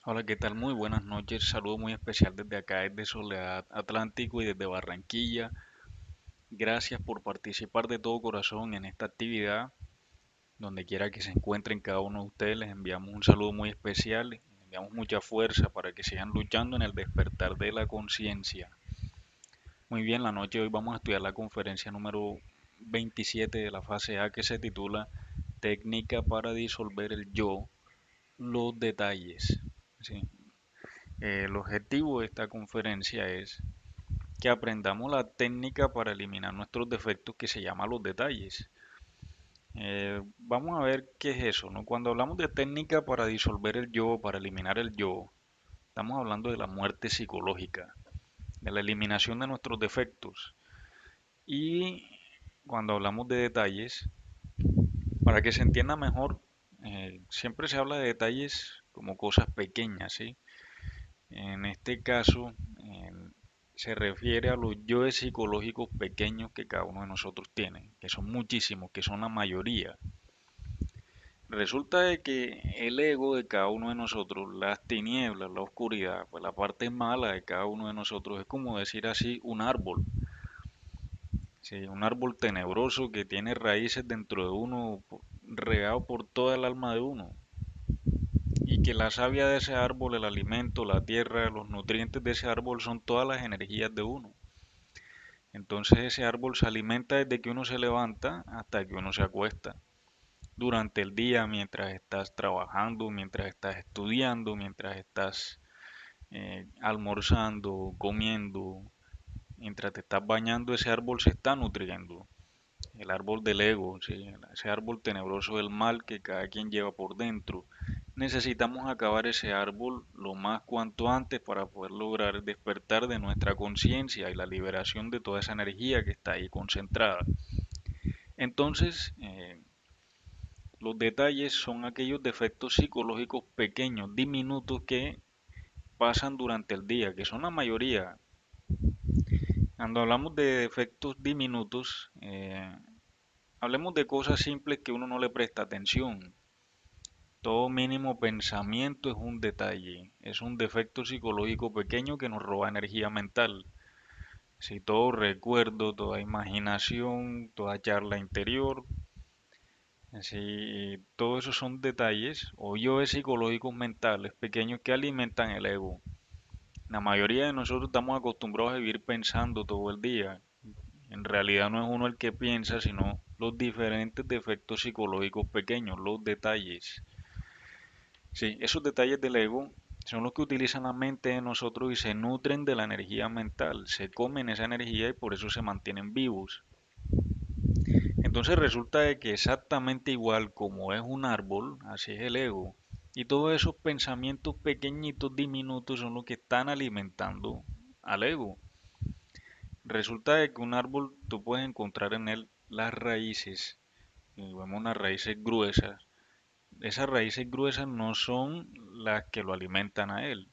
Hola, ¿qué tal? Muy buenas noches. Saludo muy especial desde acá, desde Soledad Atlántico y desde Barranquilla. Gracias por participar de todo corazón en esta actividad. Donde quiera que se encuentren cada uno de ustedes, les enviamos un saludo muy especial. Les enviamos mucha fuerza para que sigan luchando en el despertar de la conciencia. Muy bien, la noche de hoy vamos a estudiar la conferencia número 27 de la fase A que se titula Técnica para disolver el yo, los detalles. Sí. El objetivo de esta conferencia es que aprendamos la técnica para eliminar nuestros defectos que se llama los detalles. Vamos a ver qué es eso, ¿no? Cuando hablamos de técnica para disolver el yo, para eliminar el yo, estamos hablando de la muerte psicológica, de la eliminación de nuestros defectos. Y cuando hablamos de detalles, para que se entienda mejor, siempre se habla de detalles como cosas pequeñas, ¿sí? En este caso, se refiere a los yoes psicológicos pequeños que cada uno de nosotros tiene, que son muchísimos, que son la mayoría. Resulta de que el ego de cada uno de nosotros, las tinieblas, la oscuridad, pues la parte mala de cada uno de nosotros es como decir así un árbol, ¿sí? Un árbol tenebroso que tiene raíces dentro de uno, regado por toda el alma de uno, y que la savia de ese árbol, el alimento, la tierra, los nutrientes de ese árbol son todas las energías de uno. Entonces ese árbol se alimenta desde que uno se levanta hasta que uno se acuesta. Durante el día, mientras estás trabajando, mientras estás estudiando, mientras estás almorzando, comiendo, mientras te estás bañando, ese árbol se está nutriendo. El árbol del ego, ¿sí? Ese árbol tenebroso del mal que cada quien lleva por dentro. Necesitamos acabar ese árbol lo más cuanto antes para poder lograr despertar de nuestra conciencia y la liberación de toda esa energía que está ahí concentrada. Entonces, los detalles son aquellos defectos psicológicos pequeños, diminutos que pasan durante el día, que son la mayoría. Cuando hablamos de defectos diminutos, hablemos de cosas simples que uno no le presta atención. Todo mínimo pensamiento es un detalle, es un defecto psicológico pequeño que nos roba energía mental. Si todo recuerdo, toda imaginación, toda charla interior, si todo eso son detalles o yoes psicológicos mentales pequeños que alimentan el ego. La mayoría de nosotros estamos acostumbrados a vivir pensando todo el día. En realidad no es uno el que piensa, sino los diferentes defectos psicológicos pequeños, los detalles. Sí, esos detalles del ego son los que utilizan la mente de nosotros y se nutren de la energía mental, se comen esa energía y por eso se mantienen vivos. Entonces resulta de que exactamente igual como es un árbol, así es el ego. Y todos esos pensamientos pequeñitos, diminutos, son los que están alimentando al ego. Resulta de que un árbol tú puedes encontrar en él las raíces, y vemos unas raíces gruesas. Esas raíces gruesas no son las que lo alimentan a él.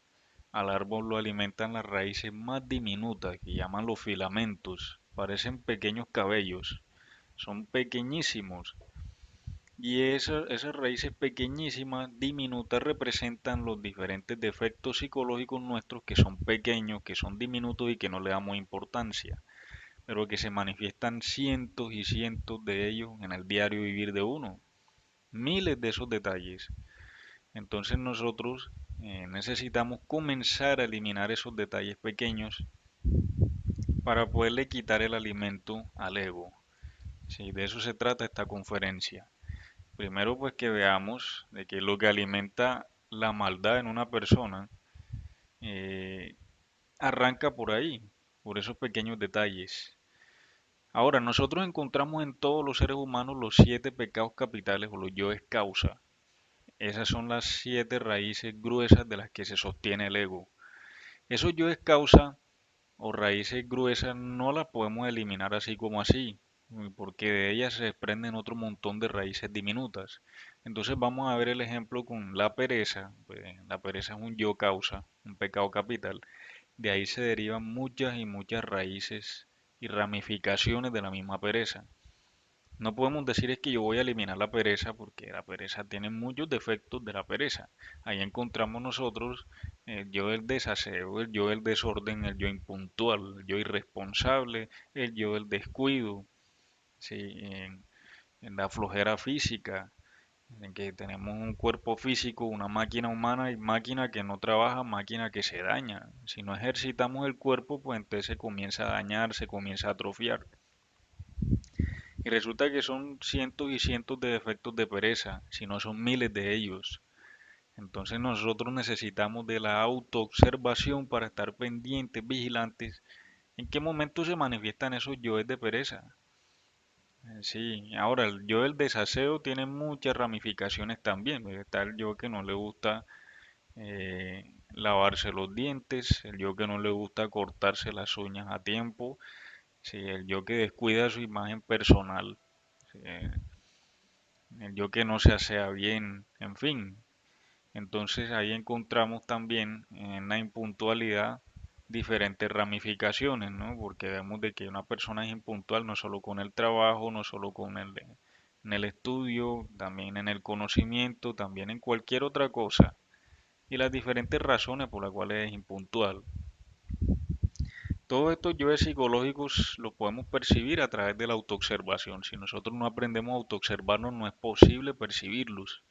Al árbol lo alimentan las raíces más diminutas, que llaman los filamentos. Parecen pequeños cabellos, son pequeñísimos. Y esas raíces pequeñísimas, diminutas, representan los diferentes defectos psicológicos nuestros que son pequeños, que son diminutos y que no le damos importancia, pero que se manifiestan cientos y cientos de ellos en el diario vivir de uno. Miles de esos detalles. Entonces nosotros necesitamos comenzar a eliminar esos detalles pequeños para poderle quitar el alimento al ego. Sí, de eso se trata esta conferencia. Primero pues que veamos de que lo que alimenta la maldad en una persona eh, arranca por ahí, por esos pequeños detalles. Ahora, nosotros encontramos en todos los seres humanos los siete pecados capitales o los yoes causa. Esas son las siete raíces gruesas de las que se sostiene el ego. Esos yoes causa o raíces gruesas no las podemos eliminar así como así, porque de ellas se desprenden otro montón de raíces diminutas. Entonces vamos a ver el ejemplo con la pereza. Pues, la pereza es un yo causa, un pecado capital. De ahí se derivan muchas y muchas raíces y ramificaciones de la misma pereza. No podemos decir es que yo voy a eliminar la pereza porque la pereza tiene muchos defectos de la pereza. Ahí encontramos nosotros el yo del desaseo, el yo del desorden, el yo impuntual, el yo irresponsable, el yo del descuido, ¿sí? En la flojera física, en que tenemos un cuerpo físico, una máquina humana y máquina que no trabaja, máquina que se daña. Si no ejercitamos el cuerpo, pues entonces se comienza a dañar, se comienza a atrofiar. Y resulta que son cientos y cientos de defectos de pereza, si no son miles de ellos. Entonces nosotros necesitamos de la autoobservación para estar pendientes, vigilantes, en qué momento se manifiestan esos yoes de pereza. Sí, ahora el yo del desaseo tiene muchas ramificaciones también. Está el yo que no le gusta lavarse los dientes, el yo que no le gusta cortarse las uñas a tiempo, sí, el yo que descuida su imagen personal, sí, el yo que no se asea bien, en fin. Entonces ahí encontramos también en la impuntualidad diferentes ramificaciones, ¿no? Porque vemos de que una persona es impuntual no solo con el trabajo, no solo en el estudio, también en el conocimiento, también en cualquier otra cosa. Y las diferentes razones por las cuales es impuntual. Todos estos yoes psicológicos los podemos percibir a través de la autoobservación. Si nosotros no aprendemos a autoobservarnos, no es posible percibirlos.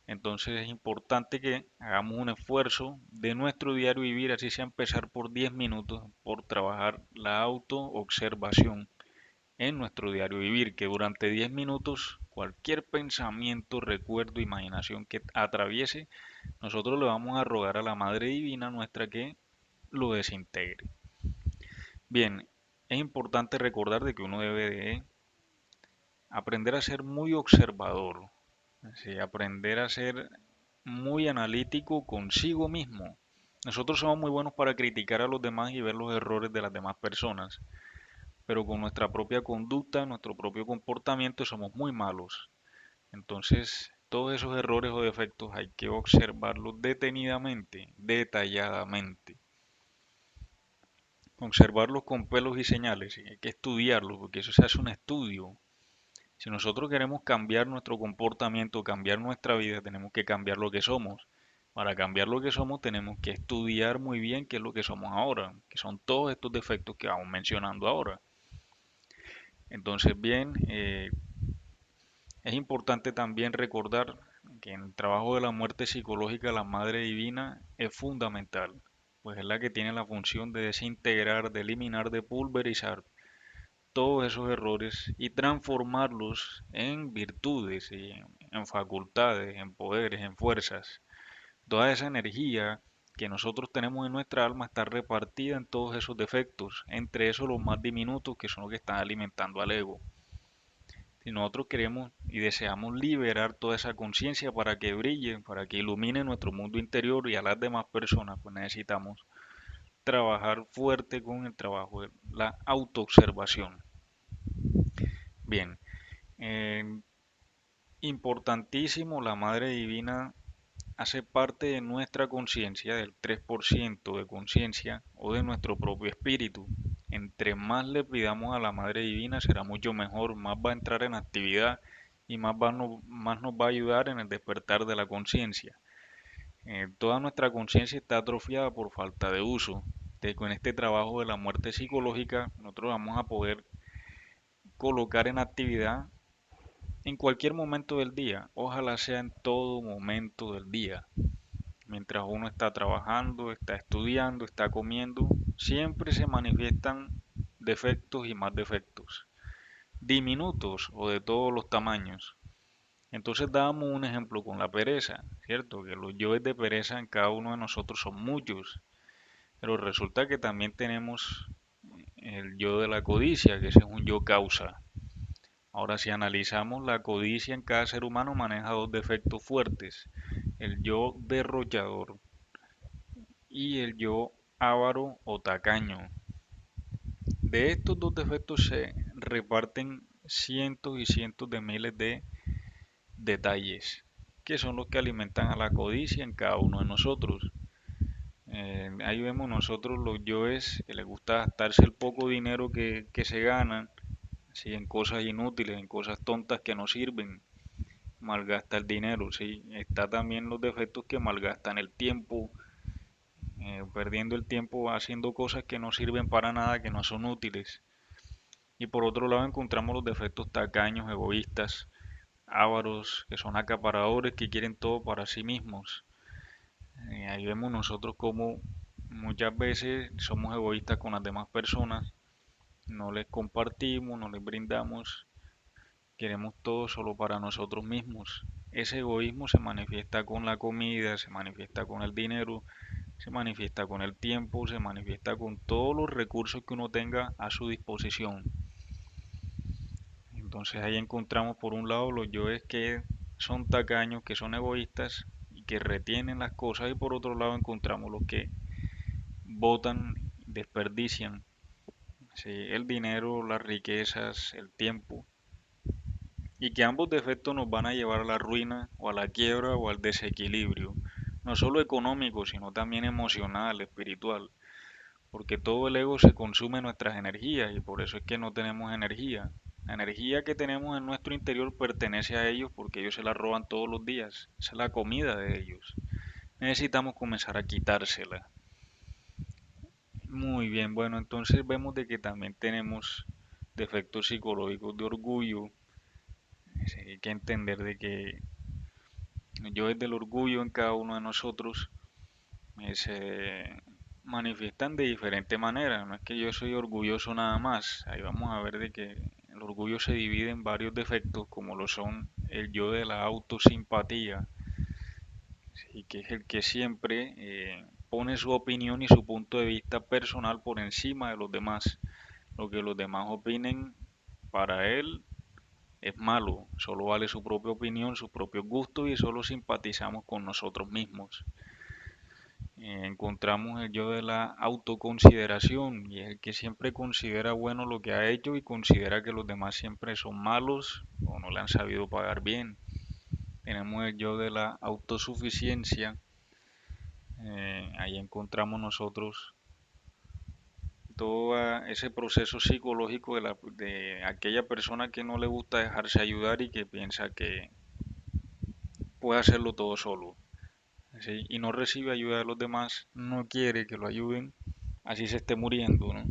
Entonces es importante que hagamos un esfuerzo de nuestro diario vivir, así sea empezar por 10 minutos, por trabajar la autoobservación en nuestro diario vivir, que durante 10 minutos cualquier pensamiento, recuerdo, imaginación que atraviese, nosotros le vamos a rogar a la Madre Divina nuestra que lo desintegre. Bien, es importante recordar de que uno debe de aprender a ser muy observador, sí, aprender a ser muy analítico consigo mismo. Nosotros somos muy buenos para criticar a los demás y ver los errores de las demás personas, pero con nuestra propia conducta, nuestro propio comportamiento somos muy malos. Entonces, todos esos errores o defectos hay que observarlos detenidamente, detalladamente. Observarlos con pelos y señales, y hay que estudiarlos, porque eso se hace un estudio. Si nosotros queremos cambiar nuestro comportamiento, cambiar nuestra vida, tenemos que cambiar lo que somos. Para cambiar lo que somos, tenemos que estudiar muy bien qué es lo que somos ahora, que son todos estos defectos que vamos mencionando ahora. Entonces, bien, es importante también recordar que en el trabajo de la muerte psicológica la Madre Divina es fundamental, pues es la que tiene la función de desintegrar, de eliminar, de pulverizar todos esos errores y transformarlos en virtudes, y en facultades, en poderes, en fuerzas. Toda esa energía que nosotros tenemos en nuestra alma está repartida en todos esos defectos, entre esos los más diminutos que son los que están alimentando al ego. Si nosotros queremos y deseamos liberar toda esa conciencia para que brille, para que ilumine nuestro mundo interior y a las demás personas, pues necesitamos trabajar fuerte con el trabajo de la autoobservación. Bien, eh, importantísimo, la Madre Divina hace parte de nuestra conciencia, del 3% de conciencia o de nuestro propio espíritu. Entre más le pidamos a la Madre Divina será mucho mejor, más va a entrar en actividad y más nos va a ayudar en el despertar de la conciencia. Toda nuestra conciencia está atrofiada por falta de uso. Entonces, con este trabajo de la muerte psicológica, nosotros vamos a poder colocar en actividad en cualquier momento del día. Ojalá sea en todo momento del día. Mientras uno está trabajando, está estudiando, está comiendo, siempre se manifiestan defectos y más defectos, diminutos o de todos los tamaños. Entonces dábamos un ejemplo con la pereza, ¿cierto? Que los yoes de pereza en cada uno de nosotros son muchos, pero resulta que también tenemos el yo de la codicia, que ese es un yo causa. Ahora, si analizamos la codicia en cada ser humano maneja dos defectos fuertes, el yo derrochador y el yo avaro o tacaño. De estos dos defectos se reparten cientos y cientos de miles de detalles, que son los que alimentan a la codicia en cada uno de nosotros. Ahí vemos nosotros los yoes que les gusta gastarse el poco dinero que se ganan, sí, en cosas inútiles, en cosas tontas que no sirven, malgasta el dinero, sí. Está también los defectos que malgastan el tiempo, perdiendo el tiempo haciendo cosas que no sirven para nada, que no son útiles. Y por otro lado encontramos los defectos tacaños, egoístas, ávaros, que son acaparadores, que quieren todo para sí mismos. Ahí vemos nosotros como muchas veces somos egoístas con las demás personas, no les compartimos, no les brindamos, queremos todo solo para nosotros mismos. Ese egoísmo se manifiesta con la comida, se manifiesta con el dinero, se manifiesta con el tiempo, se manifiesta con todos los recursos que uno tenga a su disposición. Entonces ahí encontramos por un lado los yoes que son tacaños, que son egoístas y que retienen las cosas, y por otro lado encontramos los que botan, desperdician, sí, el dinero, las riquezas, el tiempo, y que ambos defectos nos van a llevar a la ruina o a la quiebra o al desequilibrio, no solo económico, sino también emocional, espiritual, porque todo el ego se consume nuestras energías y por eso es que no tenemos energía. La energía que tenemos en nuestro interior pertenece a ellos porque ellos se la roban todos los días, esa es la comida de ellos. Necesitamos comenzar a quitársela. Muy bien, bueno, entonces vemos de que también tenemos defectos psicológicos de orgullo. Sí, hay que entender de que yo desde el orgullo en cada uno de nosotros se manifiestan de diferente manera. No es que yo soy orgulloso nada más. Ahí vamos a ver de que el orgullo se divide en varios defectos, como lo son el yo de la autosimpatía, y que es el que siempre pone su opinión y su punto de vista personal por encima de los demás. Lo que los demás opinen para él es malo, solo vale su propia opinión, sus propios gustos y solo simpatizamos con nosotros mismos. Encontramos el yo de la autoconsideración y es el que siempre considera bueno lo que ha hecho y considera que los demás siempre son malos o no le han sabido pagar bien. Tenemos el yo de la autosuficiencia. Ahí encontramos nosotros todo ese proceso psicológico de aquella persona que no le gusta dejarse ayudar y que piensa que puede hacerlo todo solo, ¿sí? Y no recibe ayuda de los demás, no quiere que lo ayuden, así se esté muriendo, ¿no?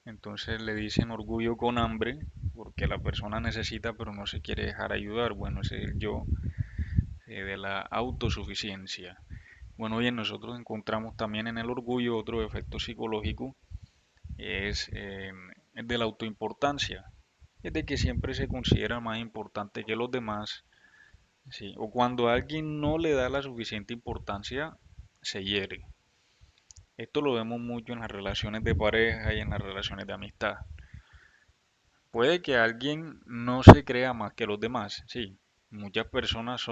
Entonces le dicen orgullo con hambre, porque la persona necesita pero no se quiere dejar ayudar. Bueno, ese es el yo de la autosuficiencia. Bueno, bien, nosotros encontramos también en el orgullo otro efecto psicológico, es el de la autoimportancia, es de que siempre se considera más importante que los demás, ¿sí? O cuando alguien no le da la suficiente importancia, se hiere. Esto lo vemos mucho en las relaciones de pareja y en las relaciones de amistad. Puede que alguien no se crea más que los demás, sí. Muchas personas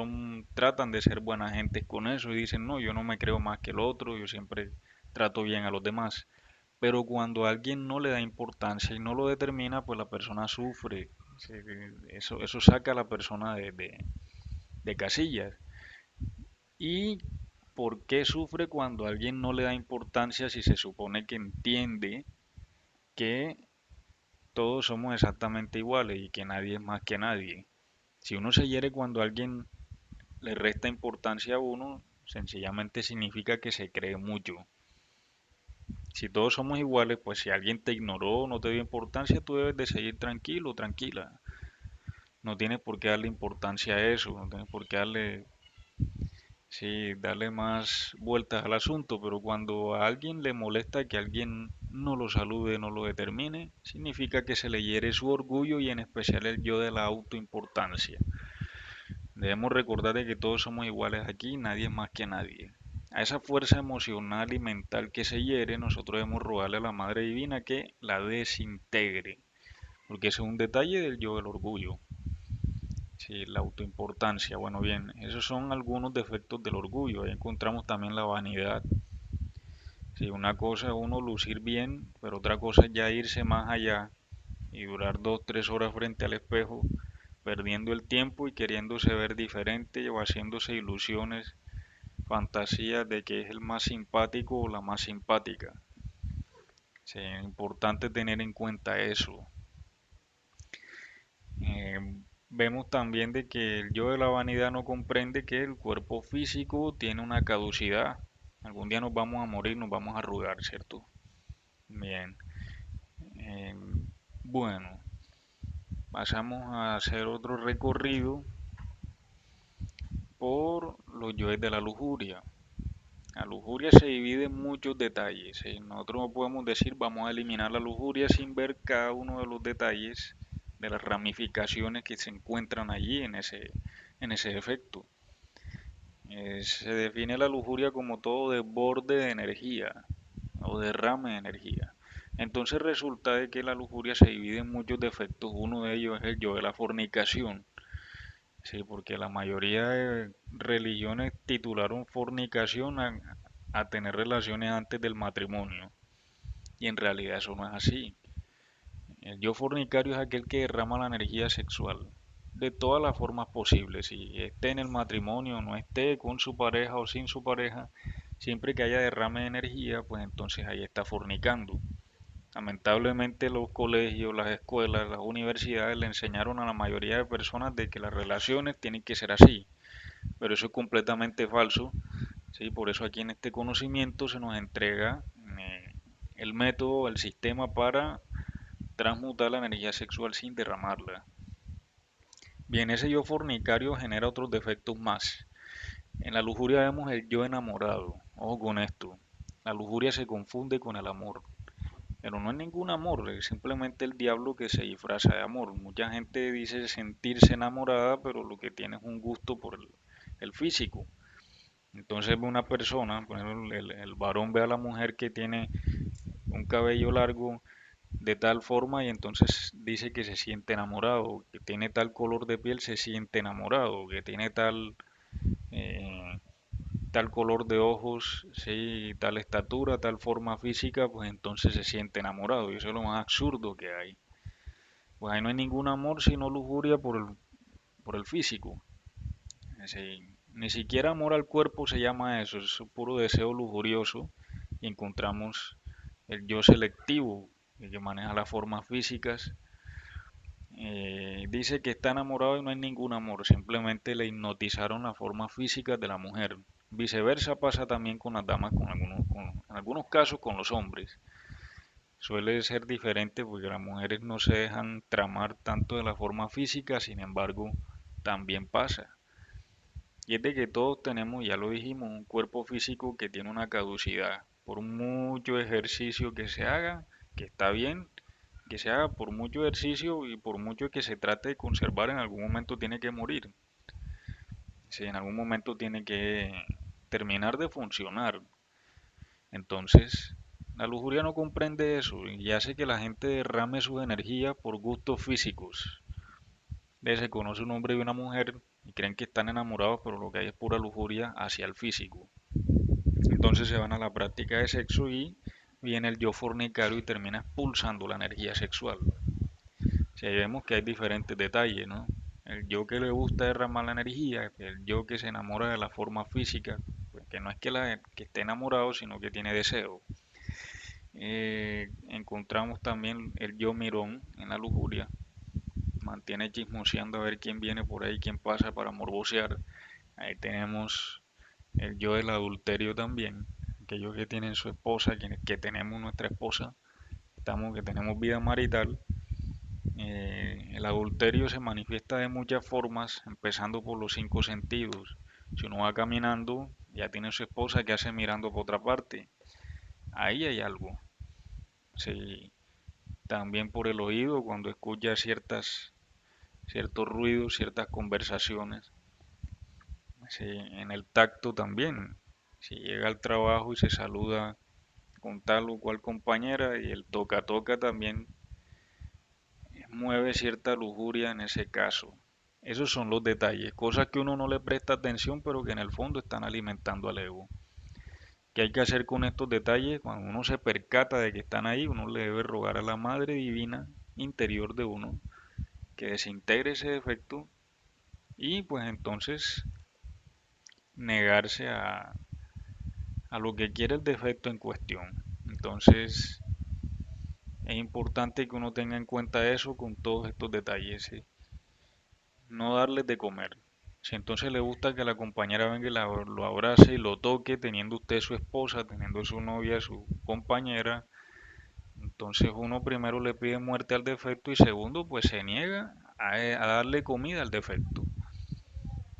tratan de ser buenas gentes con eso y dicen, no, yo no me creo más que el otro, yo siempre trato bien a los demás. Pero cuando alguien no le da importancia y no lo determina, pues la persona sufre. Sí, eso saca a la persona de casillas. ¿Y por qué sufre cuando alguien no le da importancia si se supone que entiende que todos somos exactamente iguales y que nadie es más que nadie? Si uno se hiere cuando alguien le resta importancia a uno, sencillamente significa que se cree mucho. Si todos somos iguales, pues si alguien te ignoró o no te dio importancia, tú debes de seguir tranquilo, tranquila. No tienes por qué darle importancia a eso, no tienes por qué darle más vueltas al asunto, pero cuando a alguien le molesta que alguien no lo salude, no lo determine, significa que se le hiere su orgullo y en especial el yo de la autoimportancia. Debemos recordar de que todos somos iguales aquí, nadie es más que nadie. A esa fuerza emocional y mental que se hiere, nosotros debemos rogarle a la Madre Divina que la desintegre, porque ese es un detalle del yo del orgullo. Sí, la autoimportancia. Bueno, bien, esos son algunos defectos del orgullo. Ahí encontramos también la vanidad. Sí, una cosa es uno lucir bien, pero otra cosa es ya irse más allá y durar 2, 3 horas frente al espejo, perdiendo el tiempo y queriéndose ver diferente o haciéndose ilusiones, fantasías de que es el más simpático o la más simpática. Sí, es importante tener en cuenta eso. Eh, Vemos también de que el yo de la vanidad no comprende que el cuerpo físico tiene una caducidad. Algún día nos vamos a morir, nos vamos a arrugar, ¿cierto? Bien. Eh, bueno, pasamos a hacer otro recorrido por los yoes de la lujuria. La lujuria se divide en muchos detalles. Nosotros no podemos decir vamos a eliminar la lujuria sin ver cada uno de los detalles de las ramificaciones que se encuentran allí en ese efecto. Se define la lujuria como todo desborde de energía o derrame de energía. Entonces resulta de que la lujuria se divide en muchos defectos. Uno de ellos es el yo de la fornicación. Sí, porque la mayoría de religiones titularon fornicación a tener relaciones antes del matrimonio. Y en realidad eso no es así. El yo fornicario es aquel que derrama la energía sexual de todas las formas posibles, si esté en el matrimonio, no esté con su pareja o sin su pareja, siempre que haya derrame de energía, pues entonces ahí está fornicando. Lamentablemente los colegios, las escuelas, las universidades le enseñaron a la mayoría de personas de que las relaciones tienen que ser así, pero eso es completamente falso, ¿sí? Por eso aquí en este conocimiento se nos entrega el método, el sistema para transmutar la energía sexual sin derramarla. Bien, ese yo fornicario genera otros defectos más. En la lujuria vemos el yo enamorado. Ojo con esto. La lujuria se confunde con el amor. Pero no es ningún amor, es simplemente el diablo que se disfraza de amor. Mucha gente dice sentirse enamorada, pero lo que tiene es un gusto por el físico. Entonces ve una persona, por ejemplo, el varón ve a la mujer que tiene un cabello largo de tal forma y entonces dice que se siente enamorado, que tiene tal color de piel, se siente enamorado, que tiene eh, tal color de ojos, sí, tal estatura, tal forma física, pues entonces se siente enamorado y eso es lo más absurdo que hay. Pues ahí no hay ningún amor sino lujuria por el físico. Sí, ni siquiera amor al cuerpo se llama eso, es puro deseo lujurioso y encontramos el yo selectivo, el que maneja las formas físicas. Dice que está enamorado y no hay ningún amor, simplemente le hipnotizaron las formas físicas de la mujer. Viceversa pasa también con las damas, en algunos casos con los hombres. Suele ser diferente porque las mujeres no se dejan tramar tanto de la forma física, sin embargo, también pasa. Y es de que todos tenemos, ya lo dijimos, un cuerpo físico que tiene una caducidad. Por mucho ejercicio que se haga, que está bien, que se haga por mucho ejercicio y por mucho que se trate de conservar, en algún momento tiene que morir. Si en algún momento tiene que terminar de funcionar. Entonces, la lujuria no comprende eso y hace que la gente derrame sus energías por gustos físicos. Se conoce un hombre y una mujer y creen que están enamorados, pero lo que hay es pura lujuria hacia el físico. Entonces se van a la práctica de sexo y viene el yo fornicario y termina expulsando la energía sexual. Si ahí vemos que hay diferentes detalles, ¿no? El yo que le gusta derramar la energía, el yo que se enamora de la forma física, pues que no es que esté enamorado, sino que tiene deseo. Encontramos también el yo mirón en la lujuria, mantiene chismoseando a ver quién viene por ahí, quién pasa para morbosear. Ahí tenemos el yo del adulterio también, aquellos que tienen su esposa, quienes que tenemos nuestra esposa, que tenemos vida marital. El adulterio se manifiesta de muchas formas, empezando por los cinco sentidos. Si uno va caminando, ya tiene su esposa que hace mirando por otra parte. Ahí hay algo. Sí, también por el oído, cuando escucha ciertos ruidos, ciertas conversaciones. Sí, en el tacto también. Si llega al trabajo y se saluda con tal o cual compañera y el toca toca también mueve cierta lujuria en ese caso. Esos son los detalles, cosas que uno no le presta atención pero que en el fondo están alimentando al ego. ¿Qué hay que hacer con estos detalles? Cuando uno se percata de que están ahí, uno le debe rogar a la Madre Divina interior de uno que desintegre ese defecto y pues entonces negarse a lo que quiere el defecto en cuestión. Entonces es importante que uno tenga en cuenta eso con todos estos detalles, ¿sí? no darles de comer. Si entonces le gusta que la compañera venga y lo abrace y lo toque, teniendo usted su esposa, teniendo su novia, su compañera, entonces uno primero le pide muerte al defecto y segundo pues se niega a darle comida al defecto.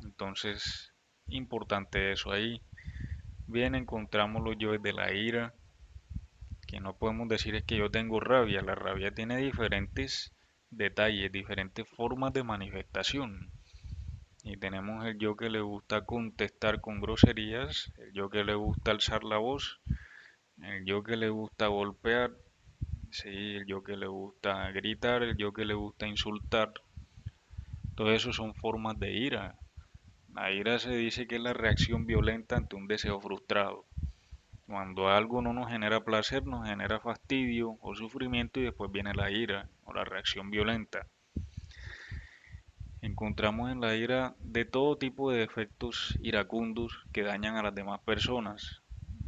Entonces, importante eso ahí. Bien, encontramos los yoes de la ira, que no podemos decir es que yo tengo rabia. La rabia tiene diferentes detalles, diferentes formas de manifestación. Y tenemos el yo que le gusta contestar con groserías, el yo que le gusta alzar la voz, el yo que le gusta golpear, sí, el yo que le gusta gritar, el yo que le gusta insultar. Todo eso son formas de ira. La ira se dice que es la reacción violenta ante un deseo frustrado. Cuando algo no nos genera placer, nos genera fastidio o sufrimiento y después viene la ira o la reacción violenta. Encontramos en la ira de todo tipo de efectos iracundos que dañan a las demás personas.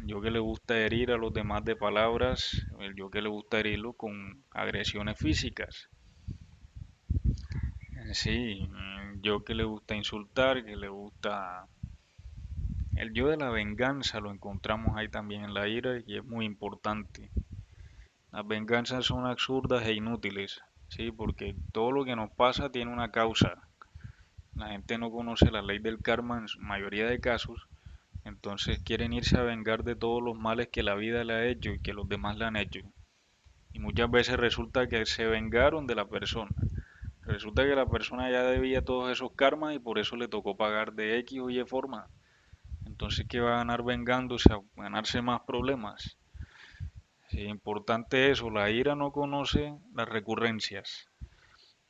Yo que le gusta herir a los demás de palabras, el yo que le gusta herirlo con agresiones físicas. Sí, yo que le gusta insultar, que le gusta... El yo de la venganza lo encontramos ahí también en la ira y es muy importante. Las venganzas son absurdas e inútiles, sí, porque todo lo que nos pasa tiene una causa. La gente no conoce la ley del karma en su mayoría de casos, entonces quieren irse a vengar de todos los males que la vida le ha hecho y que los demás le han hecho. Y muchas veces resulta que se vengaron de la persona. Resulta que la persona ya debía todos esos karmas y por eso le tocó pagar de X o Y forma. Entonces, ¿qué va a ganar vengándose? A ganarse más problemas. Sí, importante eso, la ira no conoce las recurrencias.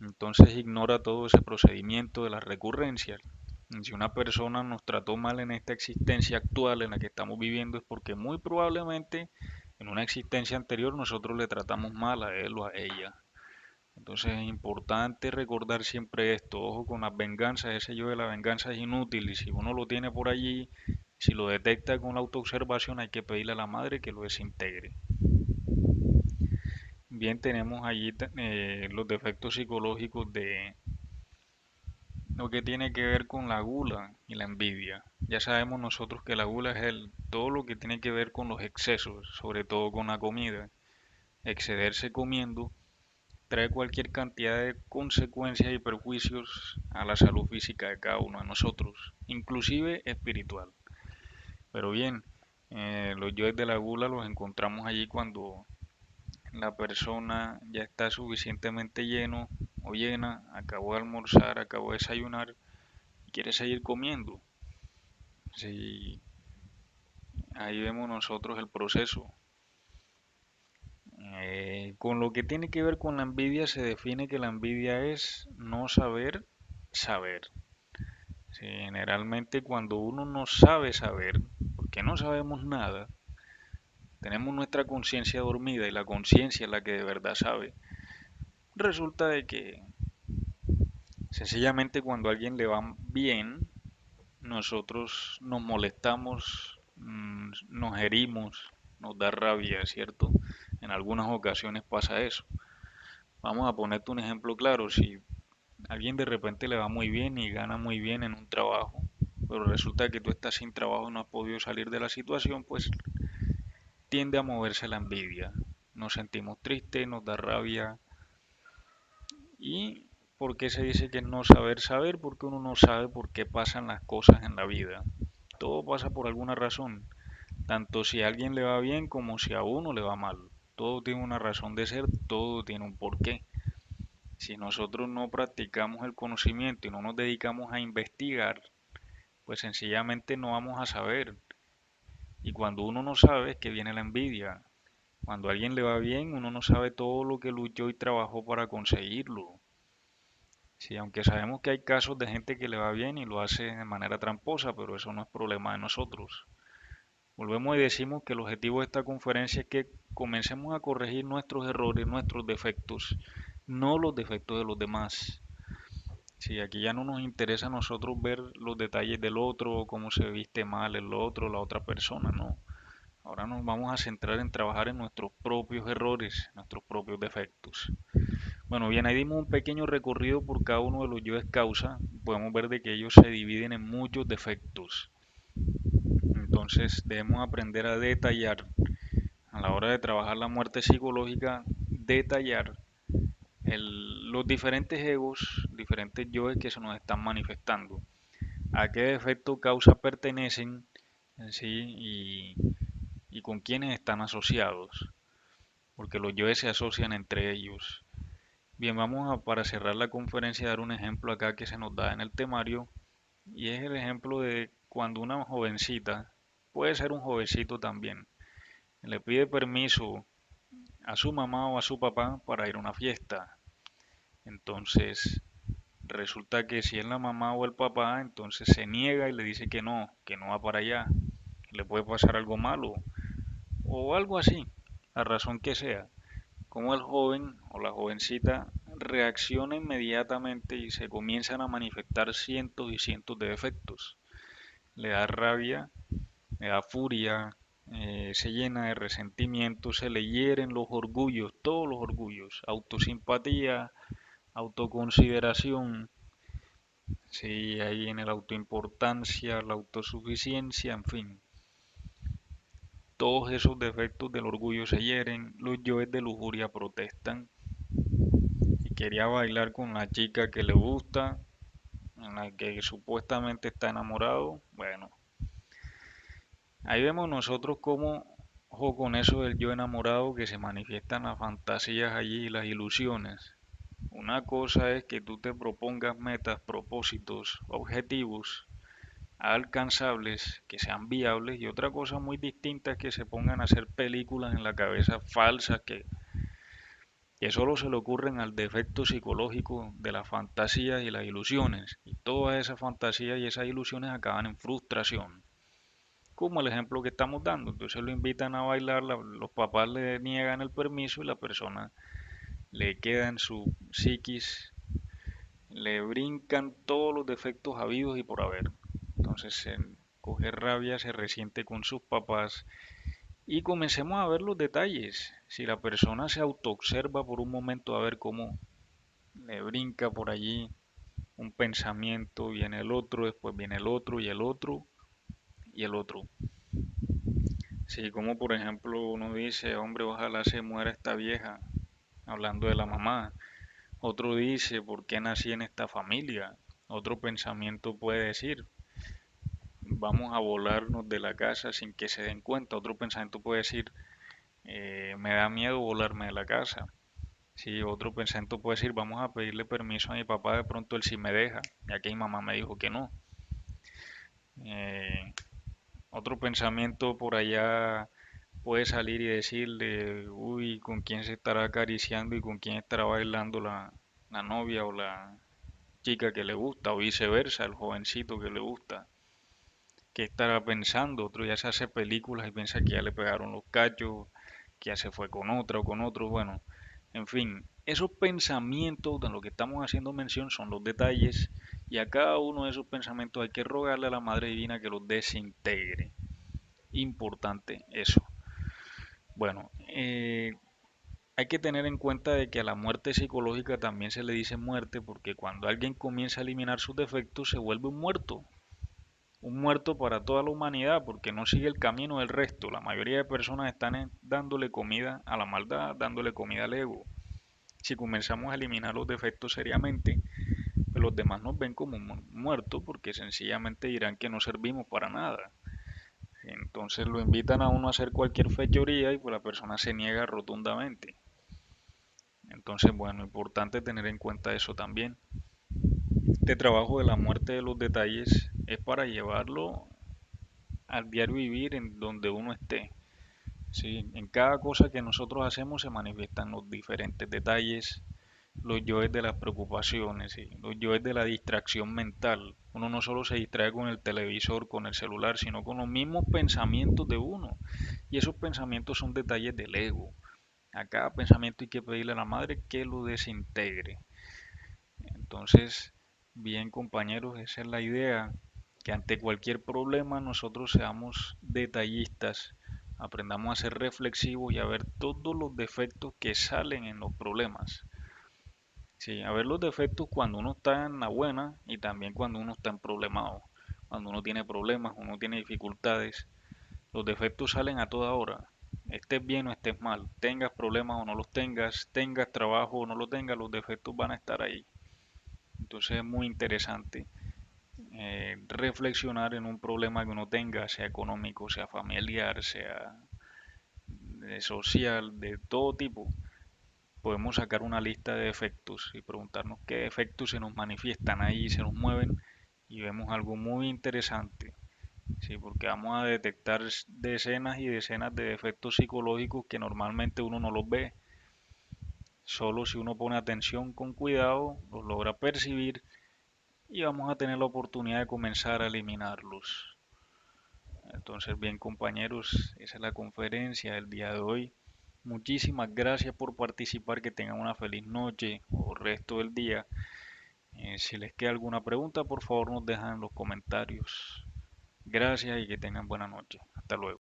Entonces ignora todo ese procedimiento de las recurrencias. Si una persona nos trató mal en esta existencia actual en la que estamos viviendo es porque muy probablemente en una existencia anterior nosotros le tratamos mal a él o a ella. Entonces es importante recordar siempre esto. Ojo con las venganzas, ese yo de la venganza es inútil y si uno lo tiene por allí, si lo detecta con la autoobservación hay que pedirle a la madre que lo desintegre. Bien, tenemos allí los defectos psicológicos de lo que tiene que ver con la gula y la envidia. Ya sabemos nosotros que la gula es todo lo que tiene que ver con los excesos, sobre todo con la comida. Excederse comiendo trae cualquier cantidad de consecuencias y perjuicios a la salud física de cada uno de nosotros, inclusive espiritual. Pero bien, los yoes de la gula los encontramos allí cuando la persona ya está suficientemente lleno o llena, acabó de almorzar, acabó de desayunar y quiere seguir comiendo. Sí, ahí vemos nosotros el proceso. Con lo que tiene que ver con la envidia, se define que la envidia es no saber saber. Sí, generalmente cuando uno no sabe saber, porque no sabemos nada, tenemos nuestra conciencia dormida y la conciencia es la que de verdad sabe. Resulta de que sencillamente cuando a alguien le va bien, nosotros nos molestamos, nos herimos, nos da rabia, ¿cierto? En algunas ocasiones pasa eso. Vamos a ponerte un ejemplo claro, si a alguien de repente le va muy bien y gana muy bien en un trabajo, pero resulta que tú estás sin trabajo y no has podido salir de la situación, pues tiende a moverse la envidia. Nos sentimos tristes, nos da rabia. ¿Y por qué se dice que es no saber saber? Porque uno no sabe por qué pasan las cosas en la vida. Todo pasa por alguna razón, tanto si a alguien le va bien como si a uno le va mal. Todo tiene una razón de ser, todo tiene un porqué. Si nosotros no practicamos el conocimiento y no nos dedicamos a investigar, pues sencillamente no vamos a saber. Y cuando uno no sabe es que viene la envidia. Cuando a alguien le va bien, uno no sabe todo lo que luchó y trabajó para conseguirlo. Sí, aunque sabemos que hay casos de gente que le va bien y lo hace de manera tramposa, pero eso no es problema de nosotros. Volvemos y decimos que el objetivo de esta conferencia es que comencemos a corregir nuestros errores, nuestros defectos, no los defectos de los demás. Si aquí ya no nos interesa a nosotros ver los detalles del otro, cómo se viste mal el otro, la otra persona, no. Ahora nos vamos a centrar en trabajar en nuestros propios errores, nuestros propios defectos. Bueno, bien, ahí dimos un pequeño recorrido por cada uno de los yoes causa. Podemos ver de que ellos se dividen en muchos defectos. Entonces debemos aprender a detallar, a la hora de trabajar la muerte psicológica, detallar los diferentes egos, diferentes yoes que se nos están manifestando, a qué defecto causa pertenecen en sí y con quiénes están asociados, porque los yoes se asocian entre ellos. Bien, para cerrar la conferencia, dar un ejemplo acá que se nos da en el temario, y es el ejemplo de cuando una jovencita, puede ser un jovencito también, le pide permiso a su mamá o a su papá para ir a una fiesta. Entonces, resulta que si es la mamá o el papá, entonces se niega y le dice que no va para allá, que le puede pasar algo malo o algo así, la razón que sea. Como el joven o la jovencita reacciona inmediatamente y se comienzan a manifestar cientos y cientos de defectos. Le da rabia, le da furia, se llena de resentimiento, se le hieren los orgullos, todos los orgullos, autosimpatía, autoconsideración, sí, ahí en la autoimportancia, la autosuficiencia, en fin, todos esos defectos del orgullo se hieren, los yoes de lujuria protestan y quería bailar con la chica que le gusta, en la que supuestamente está enamorado, bueno, ahí vemos nosotros cómo, ojo con eso del yo enamorado que se manifiestan las fantasías allí, las ilusiones. Una cosa es que tú te propongas metas, propósitos, objetivos alcanzables, que sean viables, y otra cosa muy distinta es que se pongan a hacer películas en la cabeza falsas que solo se le ocurren al defecto psicológico de las fantasías y las ilusiones. Y todas esas fantasías y esas ilusiones acaban en frustración, como el ejemplo que estamos dando. Entonces lo invitan a bailar, los papás le niegan el permiso y la persona le queda en su psiquis, le brincan todos los defectos habidos y por haber. Entonces se coge rabia, se resiente con sus papás y comencemos a ver los detalles. Si la persona se autoobserva por un momento a ver cómo le brinca por allí un pensamiento, viene el otro, después viene el otro y el otro y el otro. Sí, como por ejemplo uno dice, hombre, ojalá se muera esta vieja, hablando de la mamá. Otro dice, ¿por qué nací en esta familia? Otro pensamiento puede decir, vamos a volarnos de la casa sin que se den cuenta. Otro pensamiento puede decir, me da miedo volarme de la casa. Sí, otro pensamiento puede decir, vamos a pedirle permiso a mi papá, de pronto él sí me deja, ya que mi mamá me dijo que no. Eh, Otro pensamiento por allá puede salir y decirle, uy, ¿con quién se estará acariciando y con quién estará bailando la novia o la chica que le gusta, o viceversa, el jovencito que le gusta? ¿Qué estará pensando? Otro ya se hace películas y piensa que ya le pegaron los cachos, que ya se fue con otra o con otro. Bueno, en fin, esos pensamientos de lo que estamos haciendo mención son los detalles y a cada uno de esos pensamientos hay que rogarle a la Madre Divina que los desintegre. Importante eso. Bueno, hay que tener en cuenta de que a la muerte psicológica también se le dice muerte porque cuando alguien comienza a eliminar sus defectos se vuelve un muerto para toda la humanidad porque no sigue el camino del resto. La mayoría de personas están dándole comida a la maldad, dándole comida al ego. Si comenzamos a eliminar los defectos seriamente, pues los demás nos ven como muertos porque sencillamente dirán que no servimos para nada. Entonces lo invitan a uno a hacer cualquier fechoría y pues la persona se niega rotundamente. Entonces, bueno, importante tener en cuenta eso también. Este trabajo de la muerte de los detalles es para llevarlo al diario vivir en donde uno esté. ¿Sí? En cada cosa que nosotros hacemos se manifiestan los diferentes detalles, los yoes de las preocupaciones, ¿sí? Los yoes de la distracción mental. Uno no solo se distrae con el televisor, con el celular, sino con los mismos pensamientos de uno. Y esos pensamientos son detalles del ego. A cada pensamiento hay que pedirle a la madre que lo desintegre. Entonces, bien compañeros, esa es la idea, que ante cualquier problema nosotros seamos detallistas, aprendamos a ser reflexivos y a ver todos los defectos que salen en los problemas. Sí, a ver los defectos cuando uno está en la buena y también cuando uno está en problemado. Cuando uno tiene problemas, uno tiene dificultades, los defectos salen a toda hora. Estés bien o estés mal, tengas problemas o no los tengas, tengas trabajo o no lo tengas, los defectos van a estar ahí. Entonces es muy interesante reflexionar en un problema que uno tenga, sea económico, sea familiar, sea social, de todo tipo. Podemos sacar una lista de defectos y preguntarnos qué defectos se nos manifiestan ahí, se nos mueven y vemos algo muy interesante. Sí, porque vamos a detectar decenas y decenas de defectos psicológicos que normalmente uno no los ve. Solo si uno pone atención con cuidado, los logra percibir y vamos a tener la oportunidad de comenzar a eliminarlos. Entonces, bien compañeros, esa es la conferencia del día de hoy. Muchísimas gracias por participar, que tengan una feliz noche o resto del día. Si les queda alguna pregunta, por favor nos dejan en los comentarios. Gracias y que tengan buena noche. Hasta luego.